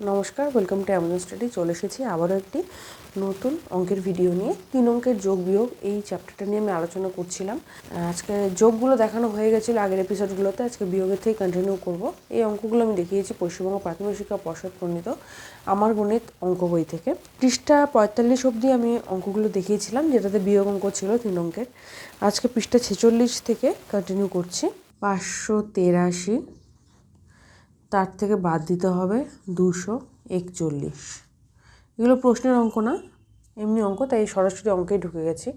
নমস্কার, welcome to Amazon study. চলে এসেছি আবারও একটি নতুন অঙ্কের ভিডিও নিয়ে। 3 অঙ্কের যোগ বিয়োগ এই চ্যাপ্টারটা নিয়ে আমি আলোচনা করছিলাম। আজকে যোগগুলো দেখানো হয়ে গেছিলো আগের এপিসোডগুলোতে, আজকে বিয়োগের থেকে কন্টিনিউ করব। এই অঙ্কগুলো আমি দেখিয়েছি পশ্চিমবঙ্গ প্রাথমিক শিক্ষা পর্ষদ প্রণীত আমার গণিত অঙ্ক বই থেকে। পৃষ্ঠা 45 অবধি আমি অঙ্কগুলো দেখিয়েছিলাম, যেটাতে বিয়োগ অঙ্ক ছিল 3 অঙ্কের। আজকে পৃষ্ঠা 46 থেকে কন্টিনিউ করছি। 583, তার থেকে বাদ দিতে হবে 241। এগুলো প্রশ্নের অঙ্ক না, এমনি অঙ্ক, তাই সরাসরি অঙ্কেই ঢুকে গেছি।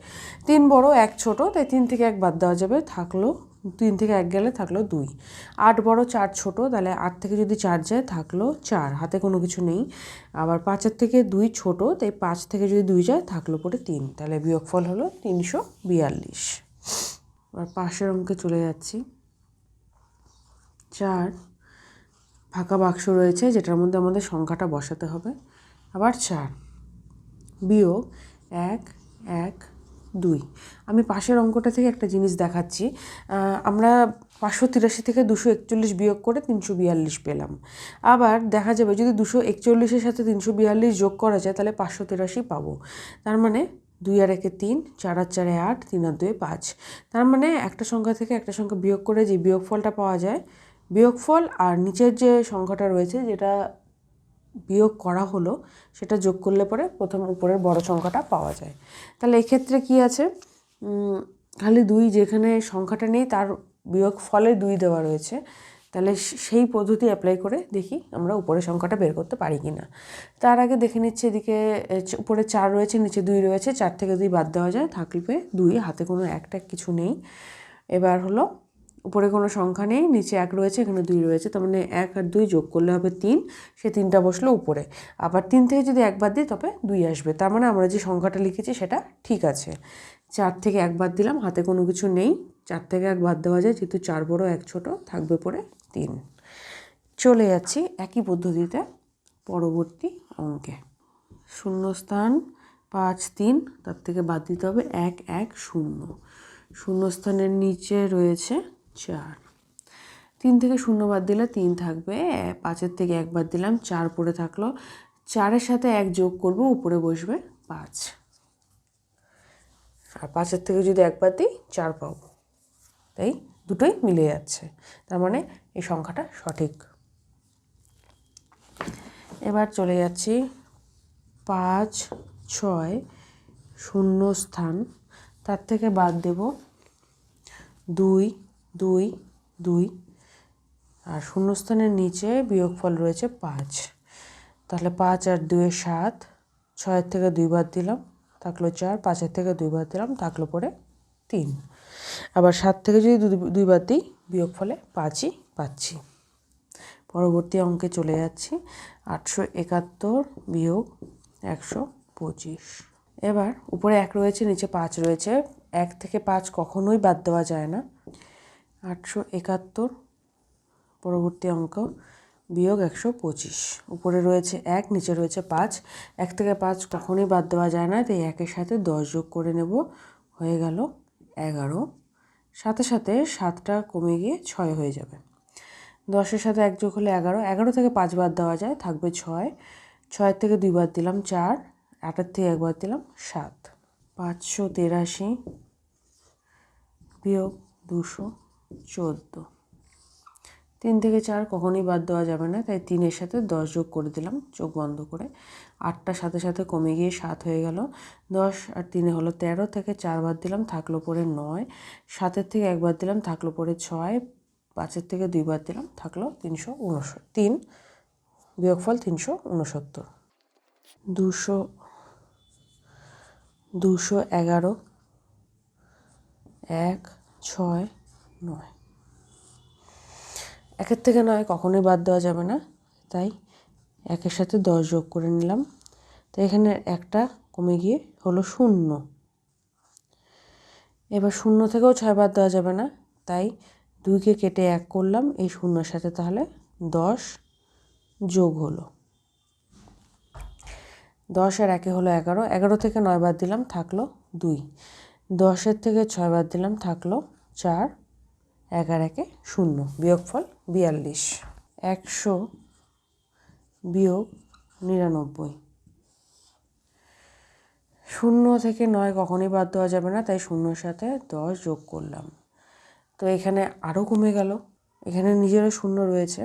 3 বড় 1 ছোট, তাই 3 থেকে 1 বাদ দেওয়া যাবে, থাকলো 3 থেকে 1 গেলে থাকলো 2। 8 বড় 4 ছোট, তাহলে 8 থেকে যদি 4 যায় থাকলো 4, হাতে কোনো কিছু নেই। আবার 5-এর থেকে 2 ছোট, তাই 5 থেকে যদি 2 যায় থাকলো পরে 3, তাহলে বিয়োগফল হলো 342। আর পাশের অঙ্কে চলে যাচ্ছি। 4 ফাঁকা বাক্স রয়েছে, যেটার মধ্যে আমাদের সংখ্যাটা বসাতে হবে। আবার 4 বিয়োগ 1 1 2। আমি পাশের অঙ্কটা থেকে একটা জিনিস দেখাচ্ছি। আমরা 583 থেকে 241 বিয়োগ করে 342 পেলাম। আবার দেখা যাবে যদি 241-এর সাথে 342 যোগ করা যায়, তাহলে 583 পাবো। তার মানে 2 আর 1-এ 3, 4 আর 4-এ 8, 3 আর 2-এ 5। তার মানে একটা সংখ্যা থেকে একটা সংখ্যা বিয়োগ করে যে বিয়োগফলটা পাওয়া যায়, বিয়োগফল আর নিচের যে সংখ্যাটা রয়েছে যেটা বিয়োগ করা হলো, সেটা যোগ করলে পরে প্রথম উপরের বড় সংখ্যাটা পাওয়া যায়। তাহলে এক্ষেত্রে কি আছে, খালি 2, যেখানে সংখ্যাটা নেই তার বিয়োগফলে 2 দেওয়া রয়েছে। তাহলে সেই পদ্ধতি অ্যাপ্লাই করে দেখি আমরা উপরের সংখ্যাটা বের করতে পারি কি না। তার আগে দেখে নিচ্ছি, এদিকে উপরে 4 রয়েছে, নিচে 2 রয়েছে। 4 থেকে 2 বাদ দেওয়া যায়, থাকবে 2, হাতে কোনো একটা কিছু নেই। এবার হলো উপরে কোনো সংখ্যা নেই, নিচে 1 রয়েছে, এখানে 2 রয়েছে, তার মানে 1 আর 2 যোগ করলে হবে 3। সে 3টা বসলো উপরে। আবার 3 থেকে যদি 1 বাদ দিই তবে 2 আসবে। তার মানে আমরা যে সংখ্যাটা লিখেছি সেটা ঠিক আছে। 4 থেকে 1 বাদ দিলাম, হাতে কোনো কিছু নেই। 4 থেকে 1 বাদ দেওয়া যায়, যেহেতু 4 বড় 1 ছোট, থাকবে পরে 3। চলে যাচ্ছি একই পদ্ধতিতে পরবর্তী অঙ্কে। শূন্যস্থান 5 3, তার থেকে বাদ দিতে হবে 1 1 0। শূন্যস্থানের নিচে রয়েছে 4। 3 থেকে 0 বাদ দিলে 3 থাকবে। 5-এর থেকে 1 বাদ দিলাম, 4 পড়ে থাকলো। 4-এর সাথে 1 যোগ করব, উপরে বসবে 5। আর 5-এর থেকে যদি 1 বাদ দিই 4 পাবো। তাই দুটোই মিলে যাচ্ছে, তার মানে এই সংখ্যাটা সঠিক। এবার চলে যাচ্ছি 5 6 শূন্যস্থান, তার থেকে বাদ দেব 2 2 2। আর শূন্যস্থানের নিচে বিয়োগফল রয়েছে 5। তাহলে 5 আর 2 7, 6-এর থেকে 2 বাদ দিলাম, থাকলো 4। 5-এর থেকে 2 বাদ দিলাম, থাকলো পরে 3। আবার 7 থেকে যদি 2 বাদ দিই, বিয়োগফলে 5ই পাচ্ছি। পরবর্তী অঙ্কে চলে যাচ্ছি। 871 বিয়োগ 125। এবার উপরে 1 রয়েছে, নিচে 5 রয়েছে। 1 থেকে 5 কখনোই বাদ দেওয়া যায় না। 871 পরবর্তী অঙ্ক বিয়োগ 125। উপরে রয়েছে 1, নিচে রয়েছে 5। 1 থেকে 5 কখনোই বাদ দেওয়া যায় না, তাই 1-এর সাথে 10 যোগ করে নেব, হয়ে গেল 11। সাথে সাথে 7টা কমে গিয়ে 6 হয়ে যাবে। 10-এর সাথে 1 যোগ হলে 11। 11 থেকে 5 বাদ দেওয়া যায়, থাকবে 6। 6-এর থেকে 2 বাদ দিলাম 4। 8-এর থেকে 1 বাদ দিলাম 7। 583 বিয়োগ 214। 3 থেকে 4 কখনোই বাদ দেওয়া যাবে না, তাই 3-এর সাথে 10 যোগ করে দিলাম চোখ বন্ধ করে। 8টা সাথে সাথে কমে গিয়ে 7 হয়ে গেল। 10 আর 3 হলো 13, থেকে 4 বাদ দিলাম, থাকলো পরে 9। 7-এর থেকে 1 বাদ দিলাম, থাকলো পরে 6। 5-এর থেকে 2 বাদ দিলাম, থাকলো 3 বিয়োগফল 369। 211 1 6 9। 1-এর থেকে 9 কখনোই বাদ দেওয়া যাবে না, তাই 1-এর সাথে 10 যোগ করে নিলাম। তাই এখানে একটা কমে গিয়ে হলো 0। এবার 0 থেকেও 6 বাদ দেওয়া যাবে না, তাই 2কে কেটে 1 করলাম, এই 0-এর সাথে তাহলে 10 যোগ হলো। 10 আর 1 হলো 11। 11 থেকে 9 বাদ দিলাম, থাকলো 2। 10-এর থেকে 6 বাদ দিলাম, থাকলো 4। 1 আর 1 0, বিয়োগফল 42। বিয়োগ 99। 0 থেকে 9 কখনই বাদ দেওয়া যাবে না, তাই 0-র সাথে 10 যোগ করলাম। তো এখানে আরও কমে গেল, এখানে নিজেরও 0 রয়েছে,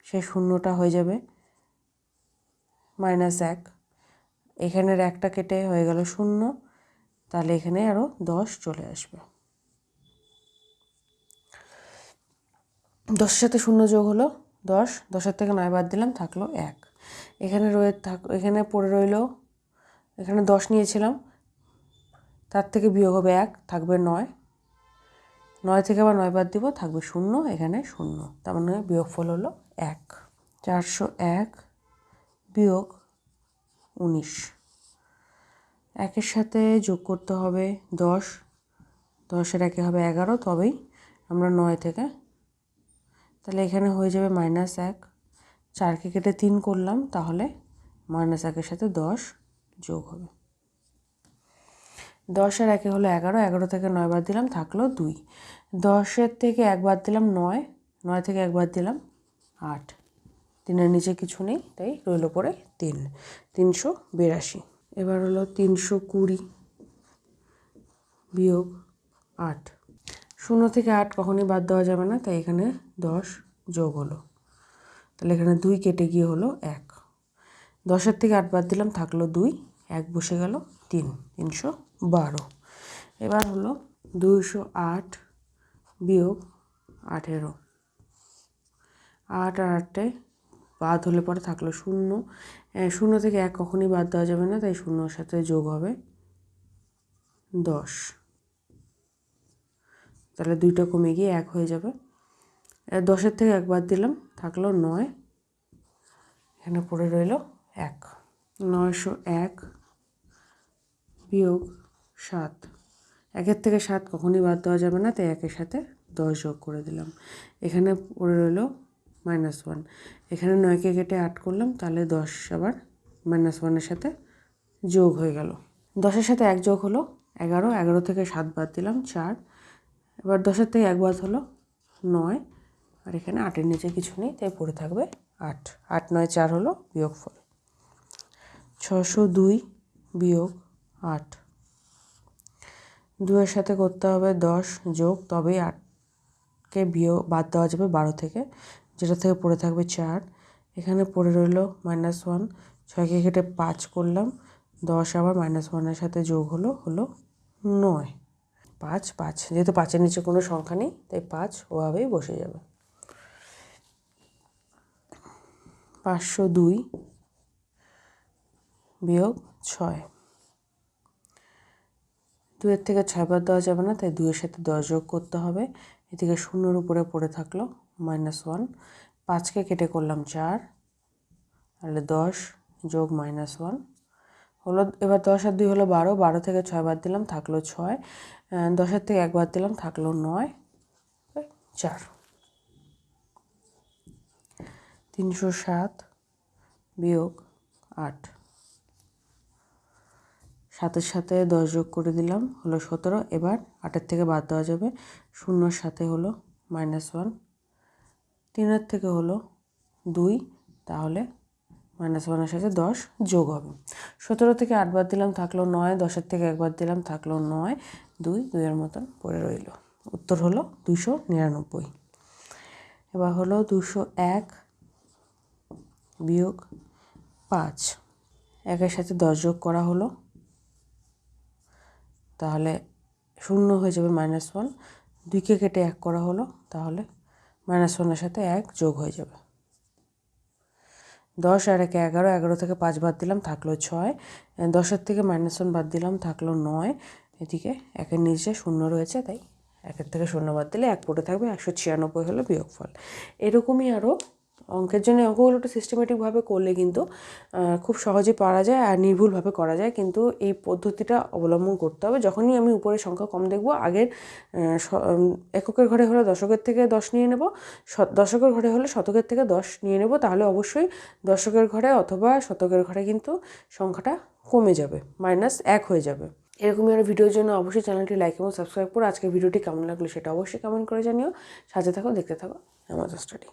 সেই 0টা হয়ে যাবে -1। এখানের 1টা কেটে হয়ে গেল 0, তাহলে এখানে আরও 10 চলে আসবে। 10-এর সাথে 0 যোগ হলো 10, 10-এর থেকে 9 বাদ দিলাম, থাকলো 1। এখানে পড়ে রইল, এখানে 10 নিয়েছিলাম, তার থেকে বিয়োগ হবে 1, থাকবে 9। 9 থেকে আবার 9 বাদ দিব, থাকবে 0, এখানে 0, তার মানে বিয়োগফল হলো 1। 401 বিয়োগ 19। 1-এর সাথে যোগ করতে হবে 10, 10-এর 1 হবে 11, তবেই আমরা 9 থেকে, তাহলে এখানে হয়ে যাবে -1। 4কে কেটে 3 করলাম, তাহলে -1-এর সাথে 10 যোগ হবে। 10-এর 1 হলো 11, 11 থেকে 9 বাদ দিলাম, থাকলো 2। 10-এর থেকে 1 বাদ দিলাম 9, 9 থেকে 1 বাদ দিলাম 8। 3-এর নিচে কিছু নেই, তাই রইল পরে 3, 382। এবার হলো 320 বিয়োগ 8। 0 থেকে 8 কখনই বাদ দেওয়া যাবে না, তাই এখানে 10 যোগ হলো, তাহলে এখানে 2 কেটে গিয়ে হলো 1। 10-এর থেকে 8 বাদ দিলাম, থাকলো 2, 1 বসে গেল 3, 312। এবার হলো 208 বিয়োগ 18। 8 আর 8 বাদ হলে পরে থাকলো 0, 0 থেকে 1 কখনই বাদ দেওয়া যাবে না, তাই 0-এর সাথে যোগ হবে 10, তাহলে 2টা কমে গিয়ে 1 হয়ে যাবে। 10-এর থেকে 1 বাদ দিলাম, থাকলো 9, এখানে পড়ে রইল 1। 901 বিয়োগ 7। 1-এর থেকে 7 কখনই বাদ দেওয়া যাবে না, তাই 1-এর সাথে 10 যোগ করে দিলাম, এখানে পড়ে রইল -1। এখানে 9কে কেটে 8 করলাম, তাহলে 10 আবার -1-এর সাথে যোগ হয়ে গেল। 10-এর সাথে 1 যোগ হলো 11, 11 থেকে 7 বাদ দিলাম 4। এবার 10-এর থেকে 1 বাদ হলো 9, আর এখানে 8-এর নিচে কিছু নেই, তাই পড়ে থাকবে 8। 8, 9, 4 হলো বিয়োগফল। 602 বিয়োগ 8। 2-এর সাথে করতে হবে 10 যোগ, তবেই 8কে বাদ দেওয়া যাবে 12 থেকে, যেটা থেকে পড়ে থাকবে 4। এখানে পড়ে রইল -1। 6কে কেটে 5 করলাম, 10 আবার -1-এর সাথে যোগ হলো 9। 5, 5, যেহেতু 5-এর নিচে কোনো সংখ্যা নেই, তাই 5 ওভাবেই বসে যাবে। 502 বিয়োগ 6। 2-এর থেকে 6 বাদ দেওয়া যাবে না, তাই 2-এর সাথে 10 যোগ করতে হবে। এদিকে 0-র উপরে পড়ে থাকলো -1। 5কে কেটে করলাম 4, তাহলে 10 যোগ -1 হলো। এবার 10 আর 2 হলো 12, 12 থেকে 6 বাদ দিলাম, থাকলো 6। 10-এর থেকে 1 বাদ দিলাম, থাকলো 9, 4। 307 বিয়োগ 8। 7-এর সাথে 10 যোগ করে দিলাম, হলো 17। এবার 8-এর থেকে বাদ দেওয়া যাবে, 0-এর সাথে হলো -1। 3-এর থেকে হলো 2, তাহলে -1-এর সাথে 10 যোগ হবে। 17 থেকে 8 বাদ দিলাম, থাকলো 9। 10-এর থেকে 1 বাদ দিলাম, থাকলো 9, 2, 2-এর মতন পড়ে রইল। উত্তর হলো 299। এবার হলো 201 বিয়োগ 5। 1-এর সাথে 10 যোগ করা হলো, তাহলে 0 হয়ে যাবে -1। 2কে কেটে 1 করা হলো, তাহলে -1-এর সাথে 1 যোগ হয়ে যাবে। 10 আর 1 11, 11 থেকে 5 বাদ দিলাম, থাকলো 6। 10-এর থেকে -1 বাদ দিলাম, থাকলো 9। এদিকে 1-এর নিচে 0 রয়েছে, তাই 1-এর থেকে 0 বাদ দিলে 1 পড়ে থাকবে, 196 হলো বিয়োগফল। এরকমই আরও অঙ্কের জন্য অঙ্কগুলো একটু সিস্টেমেটিকভাবে করলে কিন্তু খুব সহজে পারা যায় আর নির্ভুলভাবে করা যায়, কিন্তু এই পদ্ধতিটা অবলম্বন করতে হবে। যখনই আমি উপরে সংখ্যা কম দেখব, আগের এককের ঘরে হলে দশকের থেকে 10 নিয়ে নেব, দশকের ঘরে হলে শতকের থেকে 10 নিয়ে নেব, তাহলে অবশ্যই দশকের ঘরে অথবা শতকের ঘরে কিন্তু সংখ্যাটা কমে যাবে, -1 হয়ে যাবে। এরকমই আরও ভিডিওর জন্য অবশ্যই চ্যানেলটি লাইক এবং সাবস্ক্রাইব করো। আজকের ভিডিওটি কেমন লাগলো সেটা অবশ্যই কমেন্ট করে জানিও। সাথে থাকো, দেখতে থাকো আমাদের স্টাডি।